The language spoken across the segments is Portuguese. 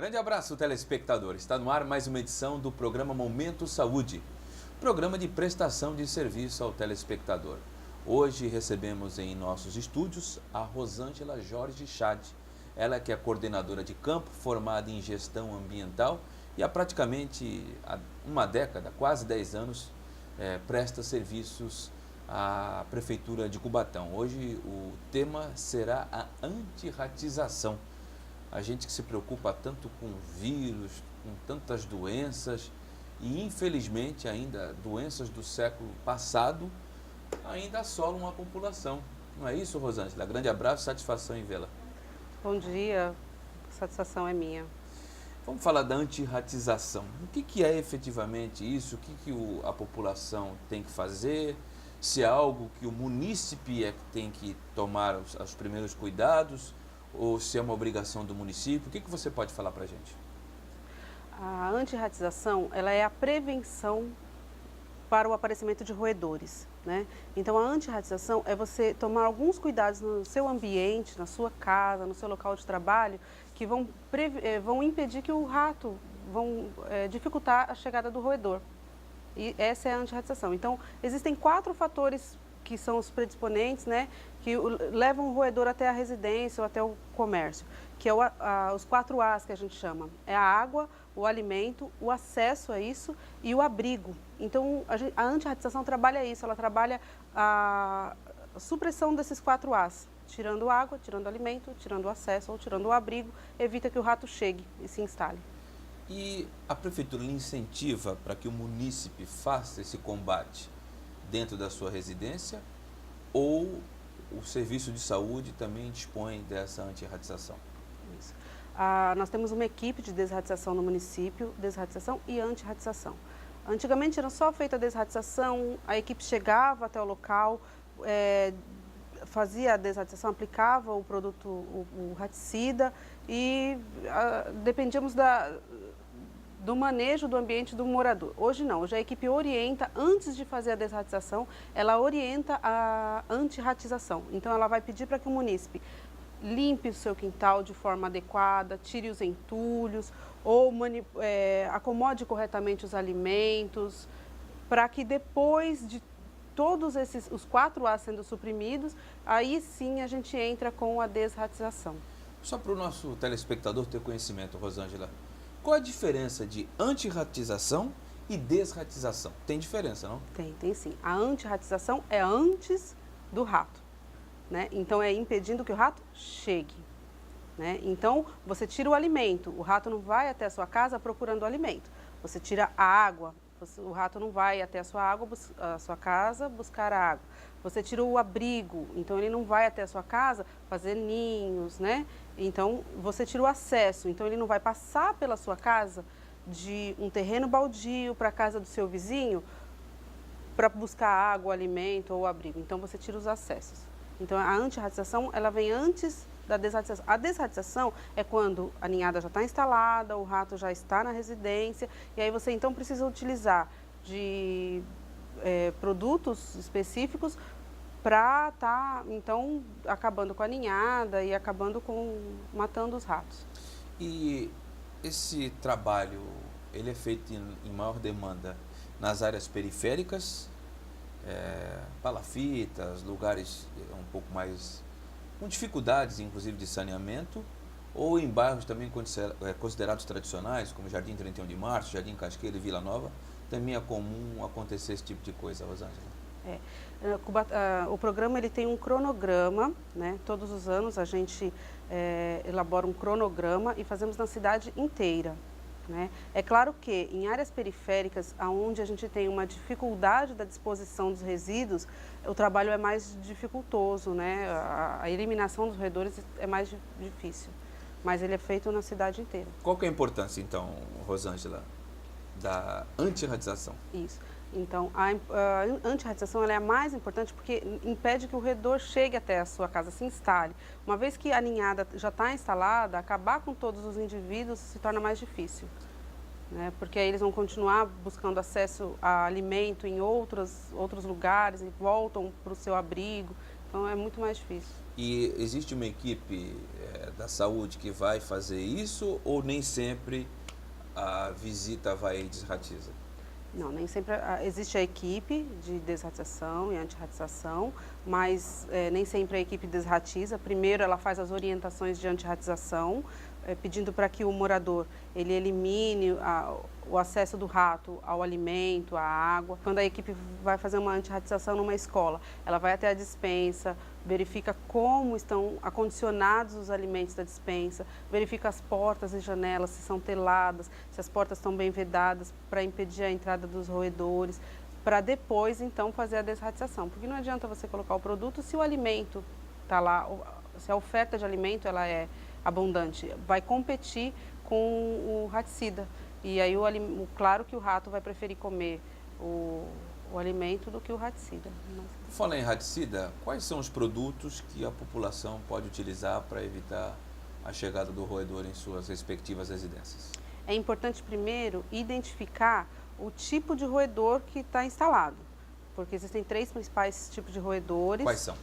Grande abraço, telespectador. Está no ar mais uma edição do programa Momento Saúde, programa de prestação de serviço ao telespectador. Hoje recebemos em nossos estúdios a Rosângela Jorge Chad. Ela que é coordenadora de campo, formada em gestão ambiental e há praticamente uma década, quase 10 anos, presta serviços à Prefeitura de Cubatão. Hoje o tema será a antirratização. A gente que se preocupa tanto com vírus, com tantas doenças e infelizmente ainda doenças do século passado ainda assolam a população. Não é isso, Rosângela? Grande abraço, satisfação em vê-la. Bom dia, a satisfação é minha. Vamos falar da antirratização. O que é efetivamente isso? O que a população tem que fazer? Se é algo que o munícipe é que tem que tomar os primeiros cuidados? Ou se é uma obrigação do município? O que você pode falar para a gente? A antirratização, ela é a prevenção para o aparecimento de roedores, né? Então, a antirratização é você tomar alguns cuidados no seu ambiente, na sua casa, no seu local de trabalho, que vão impedir que o rato, dificultar a chegada do roedor. E essa é a antirratização. Então, existem 4 fatores que são os predisponentes, né, que levam o roedor até a residência ou até o comércio, que é os 4 As que a gente chama. É a água, o alimento, o acesso a isso e o abrigo. Então, a antirratização trabalha isso, ela trabalha a supressão desses 4 As, tirando água, tirando alimento, tirando o acesso ou tirando o abrigo, evita que o rato chegue e se instale. E a Prefeitura incentiva para que o munícipe faça esse combate dentro da sua residência, ou o serviço de saúde também dispõe dessa antirratização? Isso. Nós temos uma equipe de desratização no município, desratização e antirratização. Antigamente era só feita a desratização, a equipe chegava até o local, fazia a desratização, aplicava o produto, o raticida e dependíamos do manejo do ambiente do morador. Hoje não, hoje a equipe orienta, antes de fazer a desratização, ela orienta a antirratização. Então ela vai pedir para que o munícipe limpe o seu quintal de forma adequada, tire os entulhos ou acomode corretamente os alimentos, para que depois de todos os 4 As sendo suprimidos, aí sim a gente entra com a desratização. Só para o nosso telespectador ter conhecimento, Rosângela, qual a diferença de antirratização e desratização? Tem diferença, não? Tem sim. A antirratização é antes do rato, né? Então é impedindo que o rato chegue, né? Então você tira o alimento, o rato não vai até a sua casa procurando o alimento. Você tira a água, o rato não vai até a sua casa buscar a água. Você tira o abrigo, então ele não vai até a sua casa fazer ninhos, né? Então você tira o acesso, então ele não vai passar pela sua casa de um terreno baldio para a casa do seu vizinho para buscar água, alimento ou abrigo. Então você tira os acessos. Então a antirratização, ela vem antes da desratização. A desratização é quando a ninhada já está instalada, o rato já está na residência e aí você então precisa utilizar de produtos específicos para estar, então, acabando com a ninhada e matando os ratos. E esse trabalho, ele é feito em maior demanda nas áreas periféricas, palafitas, lugares um pouco mais com dificuldades, inclusive, de saneamento, ou em bairros também considerados tradicionais, como Jardim 31 de Março, Jardim Casqueiro e Vila Nova, também é comum acontecer esse tipo de coisa, Rosângela? O programa ele tem um cronograma, né? Todos os anos a gente elabora um cronograma e fazemos na cidade inteira, né? É claro que em áreas periféricas, onde a gente tem uma dificuldade da disposição dos resíduos, o trabalho é mais dificultoso, né? A eliminação dos roedores é mais difícil, mas ele é feito na cidade inteira. Qual que é a importância, então, Rosângela, da antirratização? Isso. Então, a antirratização ela é a mais importante porque impede que o roedor chegue até a sua casa, se instale. Uma vez que a ninhada já está instalada, acabar com todos os indivíduos se torna mais difícil, né? Porque aí eles vão continuar buscando acesso a alimento em outros lugares e voltam para o seu abrigo. Então, é muito mais difícil. E existe uma equipe da saúde que vai fazer isso ou nem sempre a visita vai e desratiza? Não, nem sempre existe a equipe de desratização e antirratização, mas nem sempre a equipe desratiza. Primeiro ela faz as orientações de antirratização, pedindo para que o morador ele elimine o acesso do rato ao alimento, à água. Quando a equipe vai fazer uma antirratização numa escola, ela vai até a despensa, verifica como estão acondicionados os alimentos da despensa, verifica as portas e janelas, se são teladas, se as portas estão bem vedadas, para impedir a entrada dos roedores, para depois, então, fazer a desratização. Porque não adianta você colocar o produto se o alimento está lá, se a oferta de alimento ela é abundante, vai competir com o raticida. E aí, claro que o rato vai preferir comer o alimento do que o raticida. Por falar em raticida, quais são os produtos que a população pode utilizar para evitar a chegada do roedor em suas respectivas residências? É importante primeiro identificar o tipo de roedor que está instalado, porque existem 3 principais tipos de roedores. Quais são?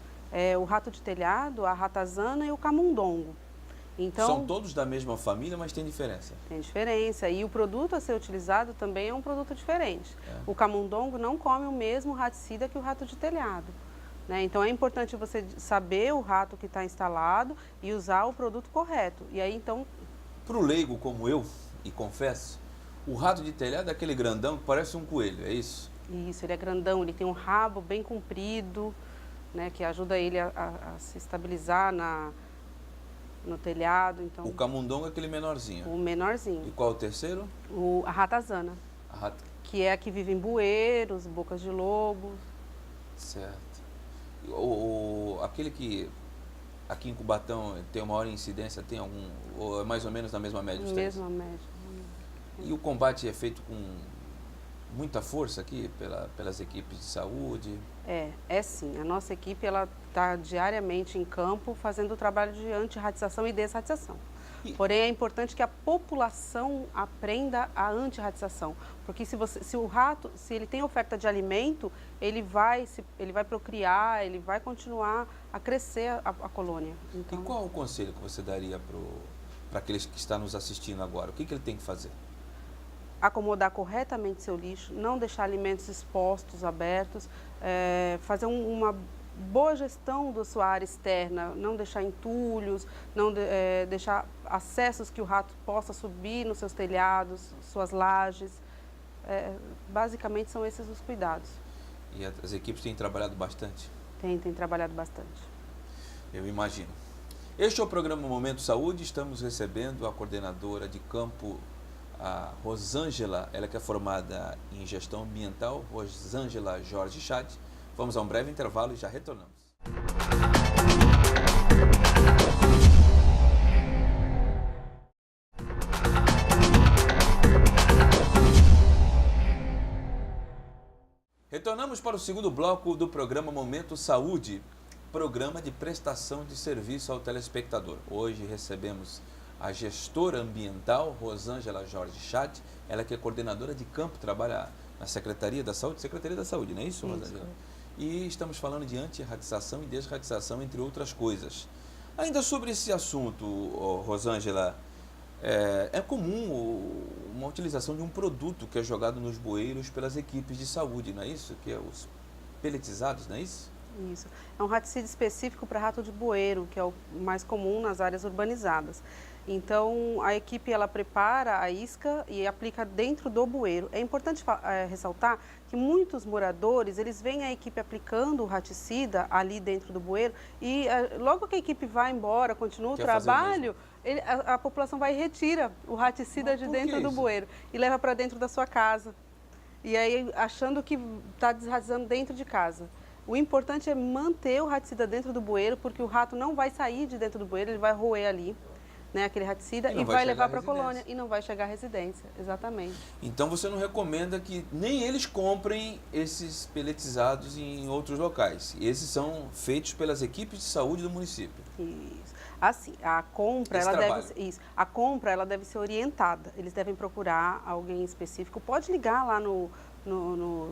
O rato de telhado, a ratazana e o camundongo. Então, são todos da mesma família, mas tem diferença? Tem diferença. E o produto a ser utilizado também é um produto diferente. O camundongo não come o mesmo raticida que o rato de telhado, né? Então é importante você saber o rato que está instalado e usar o produto correto. E aí então... Para o leigo como eu, e confesso, o rato de telhado é aquele grandão que parece um coelho, é isso? Isso, ele é grandão, ele tem um rabo bem comprido, né, que ajuda ele a se estabilizar no telhado. Então, o camundongo é aquele menorzinho? O menorzinho. E qual o terceiro? A ratazana, que é a que vive em bueiros, bocas de lobo. Certo. Aquele que aqui em Cubatão tem uma maior incidência, tem algum, ou é mais ou menos na mesma média? Mesma média. E o combate é feito com muita força aqui pelas equipes de saúde? É sim. A nossa equipe ela está diariamente em campo fazendo o trabalho de antirratização e desratização. Porém, é importante que a população aprenda a antirratização, porque se o rato, se ele tem oferta de alimento, ele vai procriar, ele vai continuar a crescer a colônia. Então, e qual o conselho que você daria para aqueles que estão nos assistindo agora? O que ele tem que fazer? Acomodar corretamente seu lixo, não deixar alimentos expostos, abertos, fazer uma boa gestão da sua área externa, não deixar entulhos, não deixar acessos que o rato possa subir nos seus telhados, suas lajes. Basicamente são esses os cuidados. E as equipes têm trabalhado bastante? Tem trabalhado bastante. Eu imagino. Este é o programa Momento Saúde, estamos recebendo a coordenadora de campo, a Rosângela, ela que é formada em gestão ambiental, Rosângela Jorge Chad. Vamos a um breve intervalo e já retornamos. Retornamos para o segundo bloco do programa Momento Saúde, programa de prestação de serviço ao telespectador. Hoje recebemos a gestora ambiental, Rosângela Jorge Chad, ela que é coordenadora de campo, trabalha na Secretaria da Saúde, não é isso, Rosângela? E estamos falando de antirratização e desratização, entre outras coisas. Ainda sobre esse assunto, Rosângela, é comum uma utilização de um produto que é jogado nos bueiros pelas equipes de saúde, não é isso? Que é os peletizados, não é isso? Isso. É um raticida específico para rato de bueiro, que é o mais comum nas áreas urbanizadas. Então, a equipe ela prepara a isca e aplica dentro do bueiro. É importante ressaltar que muitos moradores, eles veem a equipe aplicando o raticida ali dentro do bueiro e logo que a equipe vai embora, continua o trabalho, a população vai e retira o raticida de dentro do bueiro e leva para dentro da sua casa. E aí, achando que está desratizando dentro de casa. O importante é manter o raticida dentro do bueiro, porque o rato não vai sair de dentro do bueiro, ele vai roer ali, né, aquele raticida, e vai levar para a colônia e não vai chegar à residência, exatamente. Então você não recomenda que nem eles comprem esses peletizados em outros locais. Esses são feitos pelas equipes de saúde do município. Isso. Assim, a compra, Esse ela trabalho. deve, isso, a compra, ela deve ser orientada. Eles devem procurar alguém específico. Pode ligar lá no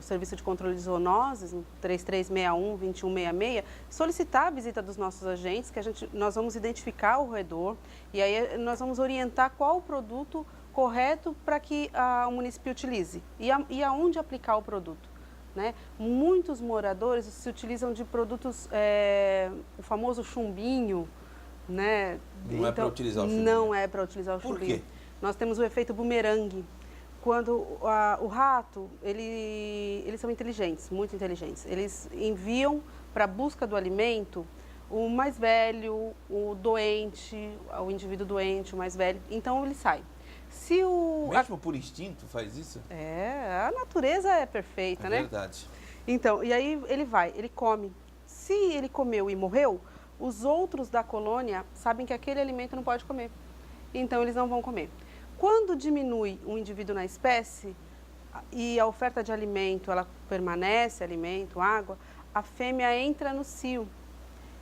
Serviço de Controle de Zoonoses, no 3361-2166, solicitar a visita dos nossos agentes, que nós vamos identificar o roedor e aí nós vamos orientar qual o produto correto para que o município utilize e aonde aplicar o produto. Né? Muitos moradores se utilizam de produtos, o famoso chumbinho, né? Não é para utilizar o chumbinho. Não é para utilizar o chumbinho. Por quê? Nós temos o efeito bumerangue. Quando o rato, eles são inteligentes, muito inteligentes. Eles enviam para a busca do alimento o mais velho, o doente, o indivíduo doente, o mais velho. Então, ele sai. Mesmo por instinto faz isso? A natureza é perfeita, né? É verdade. Então, e aí ele come. Se ele comeu e morreu, os outros da colônia sabem que aquele alimento não pode comer. Então, eles não vão comer. Quando diminui um indivíduo na espécie e a oferta de alimento, ela permanece, alimento, água, a fêmea entra no cio.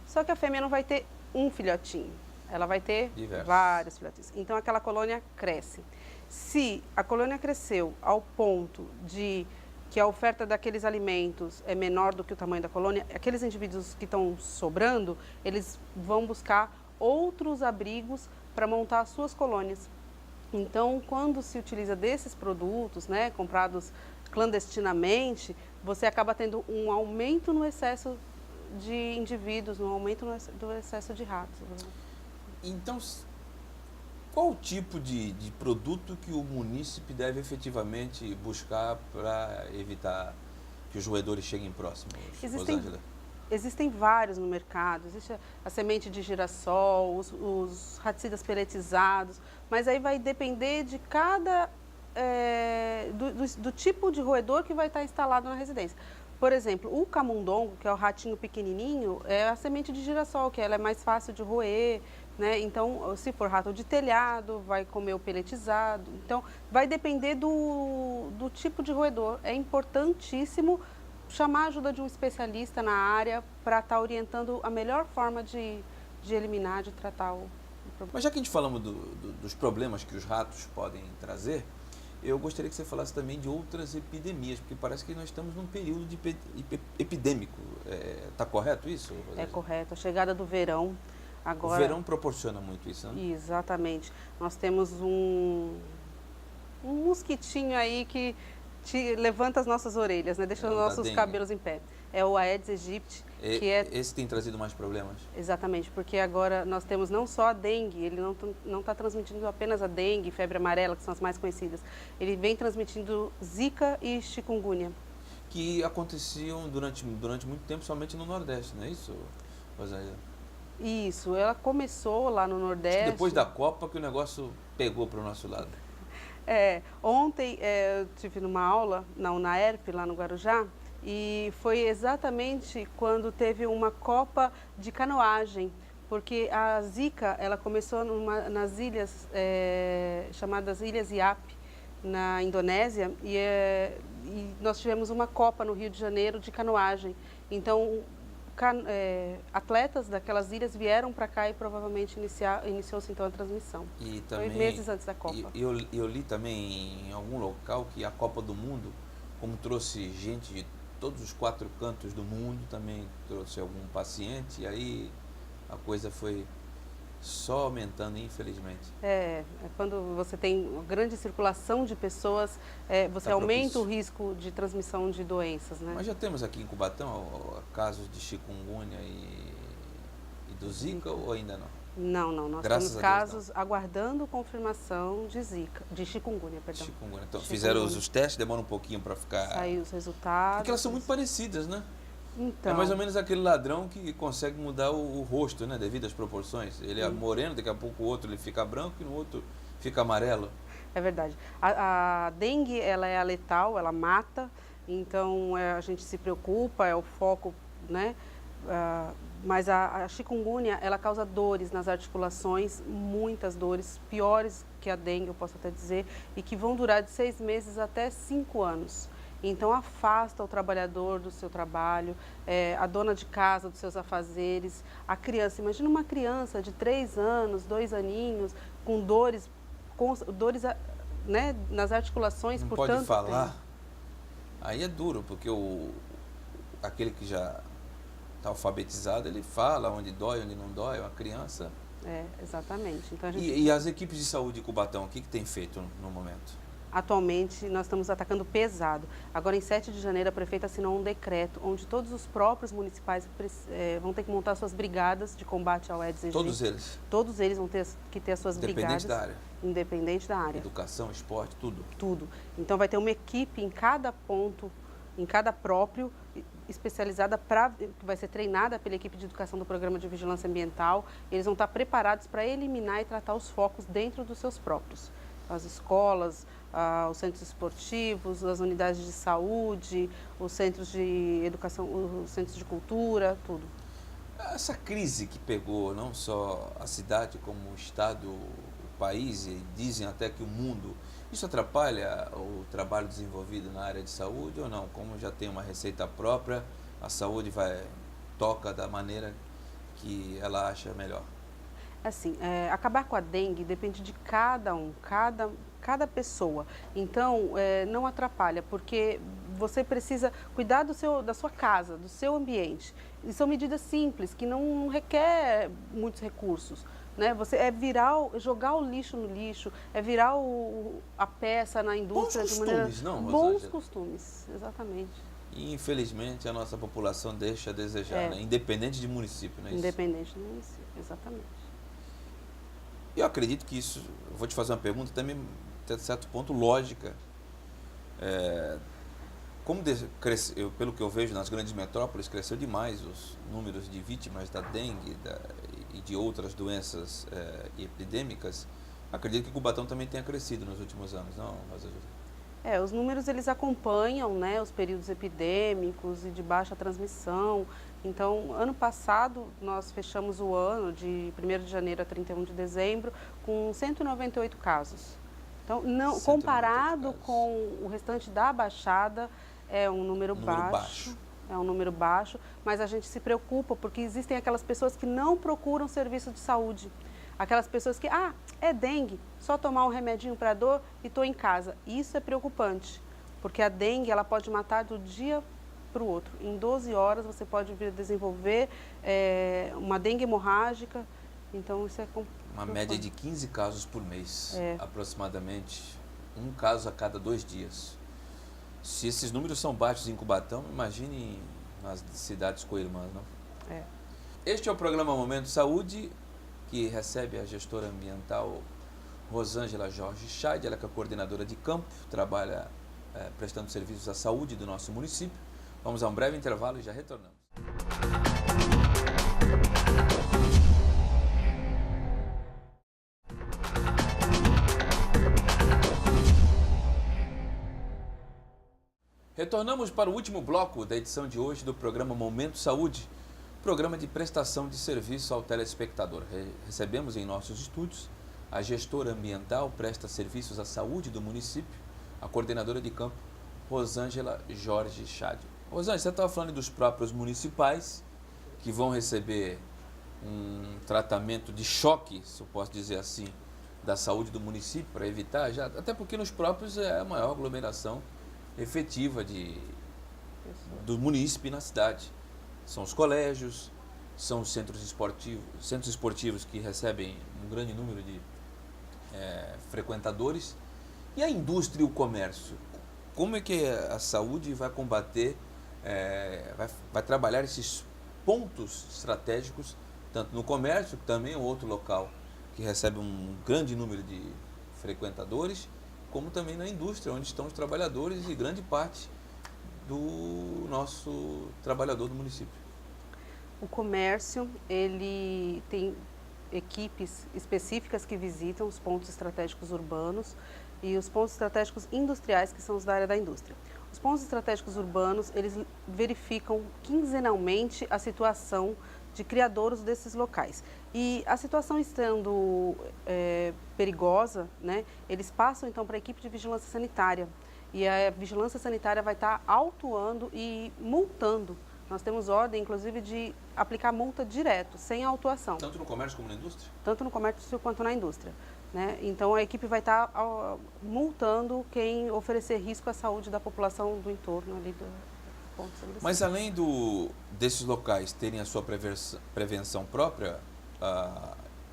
Só que a fêmea não vai ter um filhotinho, ela vai ter vários filhotinhos. Então, aquela colônia cresce. Se a colônia cresceu ao ponto de que a oferta daqueles alimentos é menor do que o tamanho da colônia, aqueles indivíduos que estão sobrando, eles vão buscar outros abrigos para montar as suas colônias. Então, quando se utiliza desses produtos, né, comprados clandestinamente, você acaba tendo um aumento no excesso de indivíduos, um aumento do excesso de ratos. Então, qual o tipo de produto que o munícipe deve efetivamente buscar para evitar que os roedores cheguem próximos, Rosângela? Existem vários no mercado, existe a semente de girassol, os raticidas peletizados, mas aí vai depender de do tipo de roedor que vai estar instalado na residência. Por exemplo, o camundongo, que é o ratinho pequenininho, é a semente de girassol, que ela é mais fácil de roer, né? Então, se for rato de telhado, vai comer o peletizado. Então, vai depender do tipo de roedor. É importantíssimo chamar a ajuda de um especialista na área para estar orientando a melhor forma de eliminar, de tratar o problema. Mas já que a gente falamos dos problemas que os ratos podem trazer, eu gostaria que você falasse também de outras epidemias, porque parece que nós estamos num período epidêmico. Está correto isso, Rosângela? É correto. A chegada do verão agora... O verão proporciona muito isso, né? Exatamente. Nós temos um mosquitinho aí que levanta as nossas orelhas, né? Deixa os nossos cabelos em pé. É o Aedes aegypti, que Esse tem trazido mais problemas? Exatamente, porque agora nós temos não só a dengue, ele não está transmitindo apenas a dengue, febre amarela, que são as mais conhecidas. Ele vem transmitindo zika e chikungunya. Que aconteciam durante muito tempo somente no Nordeste, não é isso, Rosângela? Isso, ela começou lá no Nordeste. Depois da Copa que o negócio pegou para o nosso lado. Ontem eu estive numa aula na UNAERP, lá no Guarujá, e foi exatamente quando teve uma Copa de canoagem, porque a Zika, ela começou nas ilhas chamadas Ilhas Iapé, na Indonésia, e nós tivemos uma Copa no Rio de Janeiro de canoagem. Então, atletas daquelas ilhas vieram para cá e provavelmente iniciou-se então a transmissão. E também, foi meses antes da Copa. Eu li também em algum local que a Copa do Mundo, como trouxe gente de todos os 4 cantos do mundo, também trouxe algum paciente, e aí a coisa foi só aumentando, infelizmente. Quando você tem grande circulação de pessoas, você aumenta o risco de transmissão de doenças, né? Mas já temos aqui em Cubatão casos de chikungunya e do Zika ou ainda não? Não. Nós temos casos aguardando confirmação de Zika, de chikungunya, perdão. Chikungunya. Então, fizeram os testes, demora um pouquinho para ficar... Saiu os resultados. Porque elas são muito parecidas, né? Então, é mais ou menos aquele ladrão que consegue mudar o rosto, né? Devido às proporções. Ele é moreno, daqui a pouco o outro ele fica branco e no outro fica amarelo. É verdade. A dengue, ela é letal, ela mata, então a gente se preocupa, é o foco, né? Mas a chikungunya, ela causa dores nas articulações, muitas dores, piores que a dengue, eu posso até dizer, e que vão durar de 6 meses até 5 anos. Então, afasta o trabalhador do seu trabalho, a dona de casa dos seus afazeres, a criança. Imagina uma criança de 3 anos, 2 aninhos, com dores, né, nas articulações Não por pode tanto falar. tempo. Aí é duro, porque aquele que já está alfabetizado, ele fala onde dói, onde não dói, uma criança. Exatamente. Então, a gente... E as equipes de saúde de Cubatão, o que tem feito no momento? Atualmente, nós estamos atacando pesado. Agora, em 7 de janeiro, a prefeita assinou um decreto onde todos os próprios municipais vão ter que montar suas brigadas de combate ao Aedes aegypti. Todos eles? Todos eles vão ter que ter as suas brigadas. Independente da área? Independente da área. Educação, esporte, tudo? Tudo. Então, vai ter uma equipe em cada ponto, em cada próprio, especializada, que vai ser treinada pela equipe de educação do Programa de Vigilância Ambiental. Eles vão estar preparados para eliminar e tratar os focos dentro dos seus próprios. As escolas, os centros esportivos, as unidades de saúde, os centros de educação, os centros de cultura, tudo. Essa crise que pegou não só a cidade, como o estado, o país, e dizem até que o mundo, isso atrapalha o trabalho desenvolvido na área de saúde ou não? Como já tem uma receita própria, a saúde toca da maneira que ela acha melhor? Assim, acabar com a dengue depende de cada um, cada pessoa. Então, não atrapalha, porque você precisa cuidar da sua casa, do seu ambiente. E são medidas simples, que não requer muitos recursos. Né? Você jogar o lixo no lixo, virar a peça na indústria. Bons costumes, não, Bons Rosângela? Costumes, exatamente. E, infelizmente, a nossa população deixa a desejar, né? Independente de município, não é isso? Independente do município, exatamente. Eu acredito que isso, eu vou te fazer uma pergunta também, até certo ponto, lógica. Pelo que eu vejo nas grandes metrópoles, cresceu demais os números de vítimas da dengue e de outras doenças epidêmicas. Acredito que Cubatão também tenha crescido nos últimos anos, não, Rosângela? Os números eles acompanham, né, os períodos epidêmicos e de baixa transmissão. Então, ano passado, nós fechamos o ano de 1º de janeiro a 31 de dezembro com 198 casos. Então, comparado com o restante da Baixada, é um número baixo. É um número baixo, mas a gente se preocupa porque existem aquelas pessoas que não procuram serviço de saúde. Aquelas pessoas que, é dengue, só tomar um remedinho para dor e estou em casa. Isso é preocupante, porque a dengue ela pode matar do dia para o outro. Em 12 horas você pode vir a desenvolver uma dengue hemorrágica, então isso é uma média de 15 casos por mês, aproximadamente, um caso a cada 2 dias. Se esses números são baixos em Cubatão, imagine nas cidades co-irmãs, não? Este é o programa Momento Saúde, que recebe a gestora ambiental Rosângela Jorge Chade, ela que é coordenadora de campo, trabalha prestando serviços à saúde do nosso município. Vamos a um breve intervalo e já retornamos. Retornamos para o último bloco da edição de hoje do programa Momento Saúde, programa de prestação de serviço ao telespectador. Recebemos em nossos estúdios a gestora ambiental, presta serviços à saúde do município, a coordenadora de campo, Rosângela Jorge Chade. Rosângela, você estava falando dos próprios municipais que vão receber um tratamento de choque, se eu posso dizer assim, da saúde do município para evitar, até porque nos próprios é a maior aglomeração efetiva do munícipe na cidade. São os colégios, são os centros esportivos que recebem um grande número de frequentadores. E a indústria e o comércio? Como é que a saúde vai combater, vai trabalhar esses pontos estratégicos, tanto no comércio, que também é outro local que recebe um grande número de frequentadores, como também na indústria, onde estão os trabalhadores e grande parte do nosso trabalhador do município? O comércio, ele tem equipes específicas que visitam os pontos estratégicos urbanos e os pontos estratégicos industriais, que são os da área da indústria. Os pontos estratégicos urbanos, eles verificam quinzenalmente a situação de criadouros desses locais. E a situação estando perigosa, né, eles passam então para a equipe de vigilância sanitária. e a vigilância sanitária vai estar autuando e multando. Nós temos ordem, inclusive, de aplicar multa direto, sem autuação. Tanto no comércio como na indústria? Tanto no comércio quanto na indústria. Né? Então, a equipe vai estar multando quem oferecer risco à saúde da população do entorno ali do ponto de estabelecido. Mas além desses locais terem a sua prevenção própria,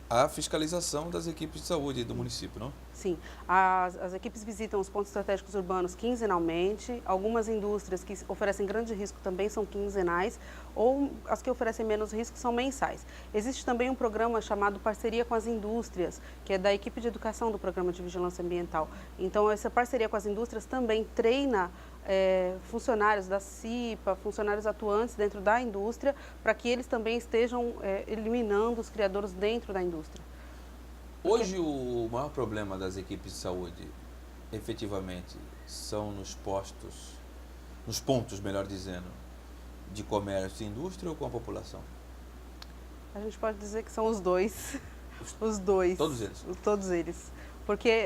a fiscalização das equipes de saúde do município, não? Sim, as equipes visitam os pontos estratégicos urbanos quinzenalmente, algumas indústrias que oferecem grande risco também são quinzenais, ou as que oferecem menos risco são mensais. Existe também um programa chamado Parceria com as Indústrias, que é da equipe de educação do Programa de Vigilância Ambiental. Então, essa parceria com as indústrias também treina funcionários da CIPA, funcionários atuantes dentro da indústria, para que eles também estejam eliminando os criadouros dentro da indústria. Hoje o maior problema das equipes de saúde, efetivamente, são nos pontos, melhor dizendo, de comércio e indústria ou com a população? A gente pode dizer que são os dois. Os dois. Todos eles? Todos eles. Porque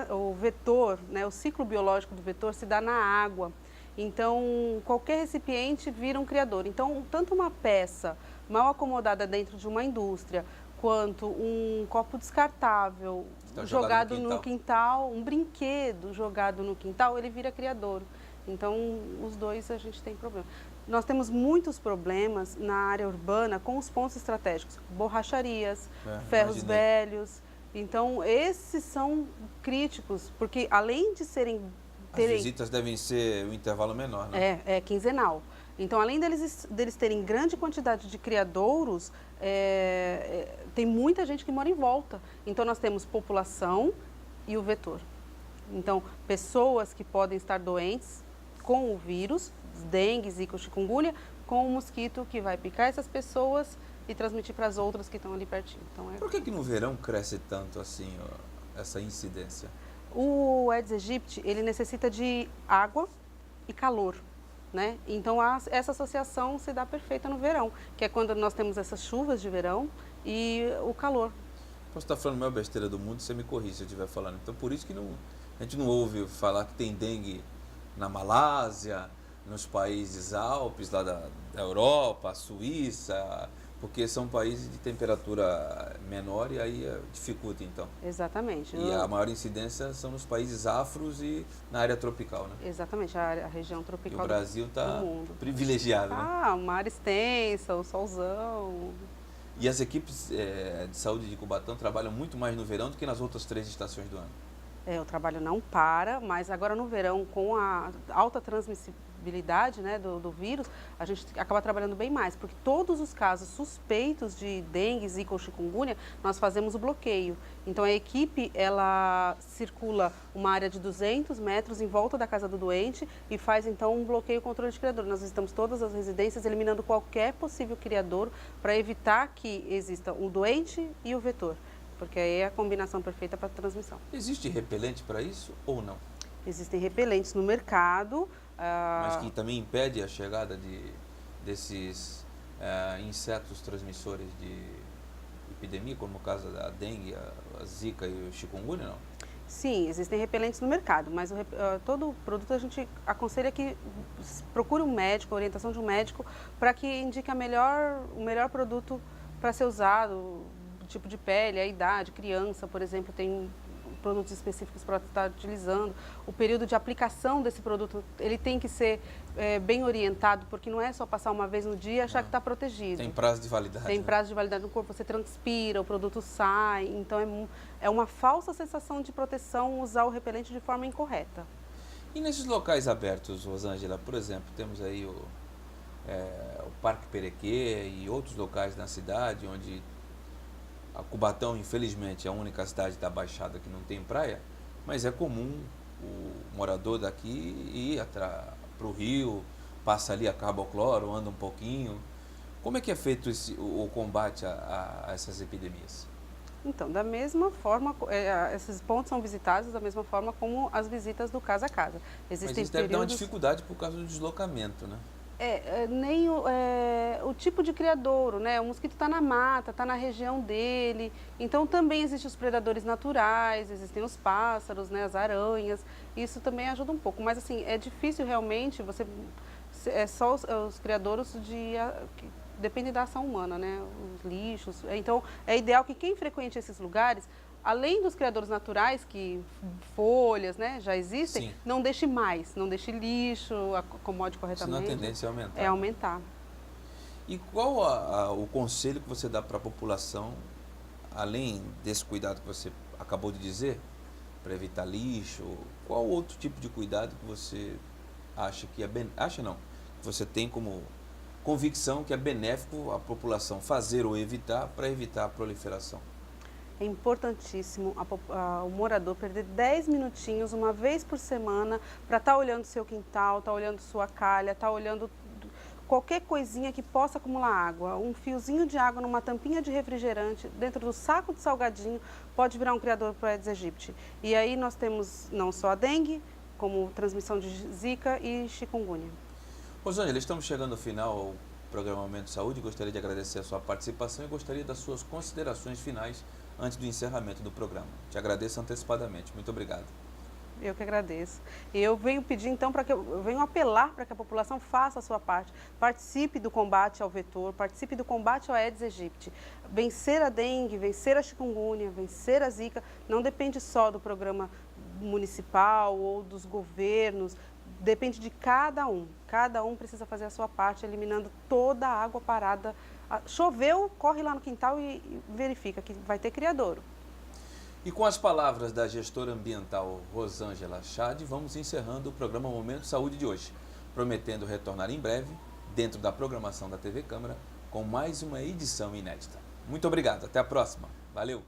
o vetor, né, o ciclo biológico do vetor se dá na água. Então, qualquer recipiente vira um criador. Então, tanto uma peça mal acomodada dentro de uma indústria, quanto um copo descartável jogado no quintal, um brinquedo jogado no quintal, ele vira criadouro. Então, os dois a gente tem problema. Nós temos muitos problemas na área urbana com os pontos estratégicos, borracharias, ferros velhos. Então, esses são críticos, porque além de as visitas devem ser um intervalo menor, né? É quinzenal. Então, além deles terem grande quantidade de criadouros, tem muita gente que mora em volta. Então, nós temos população e o vetor. Então, pessoas que podem estar doentes com o vírus, dengue, zika, chikungunya, com o mosquito que vai picar essas pessoas e transmitir para as outras que estão ali pertinho. Então, Por que no verão cresce tanto assim essa incidência? O Aedes aegypti, ele necessita de água e calor. Né? Então, essa associação se dá perfeita no verão, que é quando nós temos essas chuvas de verão e o calor. Posso estar falando a maior besteira do mundo, você me corrige se eu estiver falando. Então, por isso que a gente não ouve falar que tem dengue na Malásia, nos países Alpes, lá da Europa, Suíça, porque são países de temperatura menor e aí dificulta, então. Exatamente. E a maior incidência são nos países afros e na área tropical, né? Exatamente, a região tropical do mundo. E o Brasil está privilegiado, né? Uma área extensa, o solzão. E as equipes de saúde de Cubatão trabalham muito mais no verão do que nas outras 3 estações do ano? O trabalho não para, mas agora no verão, com a alta transmissibilidade, né, do vírus, a gente acaba trabalhando bem mais, porque todos os casos suspeitos de dengue, zika ou chikungunya, nós fazemos o bloqueio. Então, a equipe, ela circula uma área de 200 metros em volta da casa do doente e faz, então, um bloqueio e controle de criador. Nós visitamos todas as residências, eliminando qualquer possível criador para evitar que exista o doente e o vetor. Porque aí é a combinação perfeita para a transmissão. Existe repelente para isso ou não? Existem repelentes no mercado. Mas que também impede a chegada desses insetos transmissores de epidemia, como no caso da dengue, a zika e o chikungunya, não? Sim, existem repelentes no mercado, mas todo produto a gente aconselha que procure um médico, a orientação de um médico, para que indique o melhor produto para ser usado, tipo de pele, a idade, criança, por exemplo, tem produtos específicos para estar utilizando. O período de aplicação desse produto, ele tem que ser bem orientado, porque não é só passar uma vez no dia e achar que está protegido. Tem prazo de validade. Tem prazo de validade no corpo, você transpira, o produto sai, então é uma falsa sensação de proteção usar o repelente de forma incorreta. E nesses locais abertos, Rosângela, por exemplo, temos aí o Parque Perequê e outros locais na cidade onde a Cubatão, infelizmente, é a única cidade da Baixada que não tem praia, mas é comum o morador daqui ir para o rio, passa ali a carbocloro, anda um pouquinho. Como é que é feito o combate a essas epidemias? Então, da mesma forma, esses pontos são visitados da mesma forma como as visitas do casa a casa. Mas isso deve dar uma dificuldade por causa do deslocamento, né? Nem o tipo de criadouro, né? O mosquito está na mata, está na região dele. Então também existem os predadores naturais, existem os pássaros, né? As aranhas. Isso também ajuda um pouco. Mas assim, é difícil realmente é só os criadouros que dependem da ação humana, né? Os lixos. Então é ideal que quem frequente esses lugares, além dos criadouros naturais, que folhas, né, já existem, Sim. não deixe mais, não deixe lixo, acomode corretamente. Senão a tendência é aumentar. É aumentar. E qual o conselho que você dá para a população, além desse cuidado que você acabou de dizer, para evitar lixo? Qual outro tipo de cuidado que você acha que é que você tem como convicção que é benéfico à população fazer ou evitar para evitar a proliferação? É importantíssimo o morador perder 10 minutinhos, uma vez por semana, para estar olhando seu quintal, estar olhando sua calha, estar olhando qualquer coisinha que possa acumular água. Um fiozinho de água numa tampinha de refrigerante, dentro do saco de salgadinho, pode virar um criador para Aedes aegypti. E aí nós temos não só a dengue, como transmissão de zika e chikungunya. Rosângela, estamos chegando ao final do programa Momento Saúde. Gostaria de agradecer a sua participação e gostaria das suas considerações finais antes do encerramento do programa. Te agradeço antecipadamente. Muito obrigado. Eu que agradeço. E eu venho pedir, então, eu venho apelar para que a população faça a sua parte. Participe do combate ao vetor, participe do combate ao Aedes aegypti. Vencer a dengue, vencer a chikungunya, vencer a zika, não depende só do programa municipal ou dos governos, depende de cada um. Cada um precisa fazer a sua parte, eliminando toda a água parada. Choveu, corre lá no quintal e verifica que vai ter criadouro. E com as palavras da gestora ambiental Rosângela Chade, vamos encerrando o programa Momento Saúde de hoje, prometendo retornar em breve, dentro da programação da TV Câmara, com mais uma edição inédita. Muito obrigado, até a próxima. Valeu!